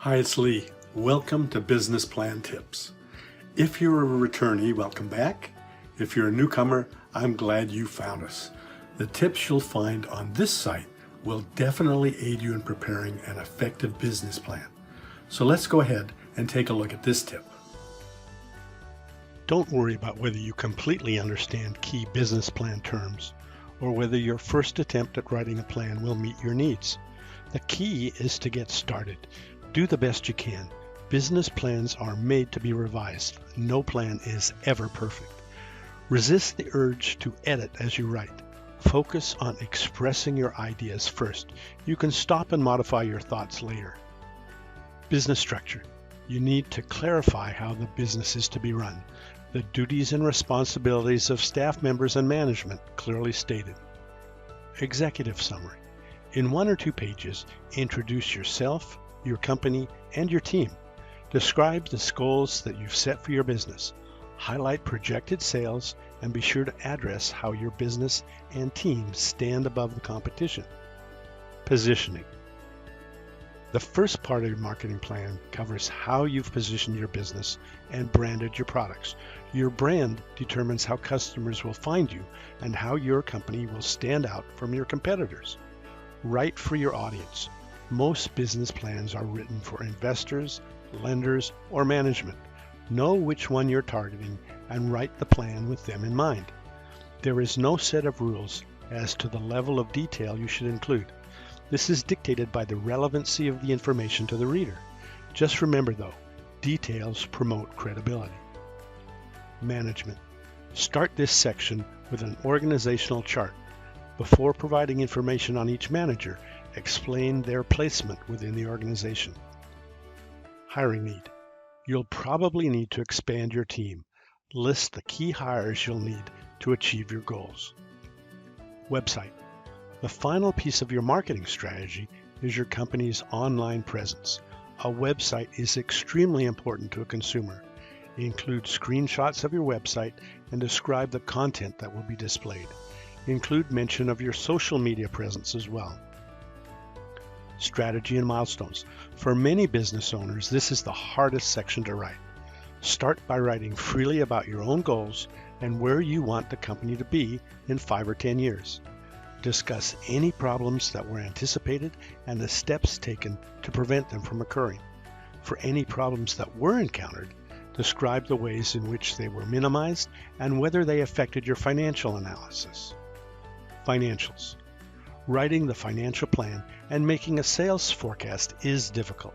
Hi, it's Lee. Welcome to Business Plan Tips. If you're a returnee, welcome back. If you're a newcomer, I'm glad you found us. The tips you'll find on this site will definitely aid you in preparing an effective business plan. So let's go ahead and take a look at this tip. Don't worry about whether you completely understand key business plan terms or whether your first attempt at writing a plan will meet your needs. The key is to get started. Do the best you can. Business plans are made to be revised. No plan is ever perfect. Resist the urge to edit as you write. Focus on expressing your ideas first. You can stop and modify your thoughts later. Business structure. You need to clarify how the business is to be run. The duties and responsibilities of staff members and management clearly stated. Executive summary. In 1 or 2 pages, introduce yourself, your company, and your team. Describe the goals that you've set for your business. Highlight projected sales and be sure to address how your business and team stand above the competition. Positioning. The first part of your marketing plan covers how you've positioned your business and branded your products. Your brand determines how customers will find you and how your company will stand out from your competitors. Write for your audience. Most business plans are written for investors, lenders, or management. Know which one you're targeting and write the plan with them in mind. There is no set of rules as to the level of detail you should include. This is dictated by the relevancy of the information to the reader. Just remember though, details promote credibility. Management. Start this section with an organizational chart. Before providing information on each manager, explain their placement within the organization. Hiring need. You'll probably need to expand your team. List the key hires you'll need to achieve your goals. Website. The final piece of your marketing strategy is your company's online presence. A website is extremely important to a consumer. Include screenshots of your website and describe the content that will be displayed. Include mention of your social media presence as well. Strategy and milestones. For many business owners, this is the hardest section to write. Start by writing freely about your own goals and where you want the company to be in 5 or 10 years. Discuss any problems that were anticipated and the steps taken to prevent them from occurring. For any problems that were encountered, describe the ways in which they were minimized and whether they affected your financial analysis. Financials. Writing the financial plan and making a sales forecast is difficult.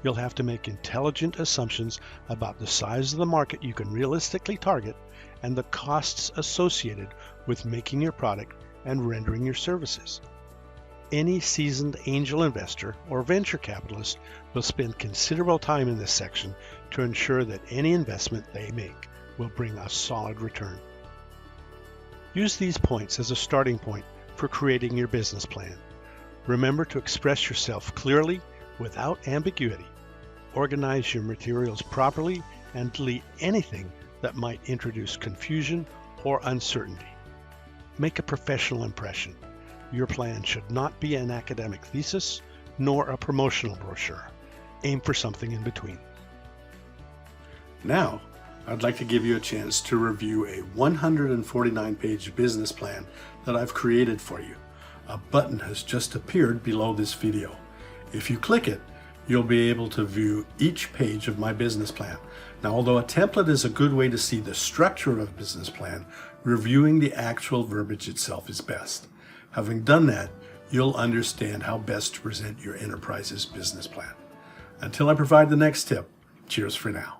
You'll have to make intelligent assumptions about the size of the market you can realistically target and the costs associated with making your product and rendering your services. Any seasoned angel investor or venture capitalist will spend considerable time in this section to ensure that any investment they make will bring a solid return. Use these points as a starting point for creating your business plan. Remember to express yourself clearly without ambiguity. Organize your materials properly and delete anything that might introduce confusion or uncertainty. Make a professional impression. Your plan should not be an academic thesis nor a promotional brochure. Aim for something in between. Now, I'd like to give you a chance to review a 149-page business plan that I've created for you. A button has just appeared below this video. If you click it, you'll be able to view each page of my business plan. Now, although a template is a good way to see the structure of a business plan, reviewing the actual verbiage itself is best. Having done that, you'll understand how best to present your enterprise's business plan. Until I provide the next tip, cheers for now.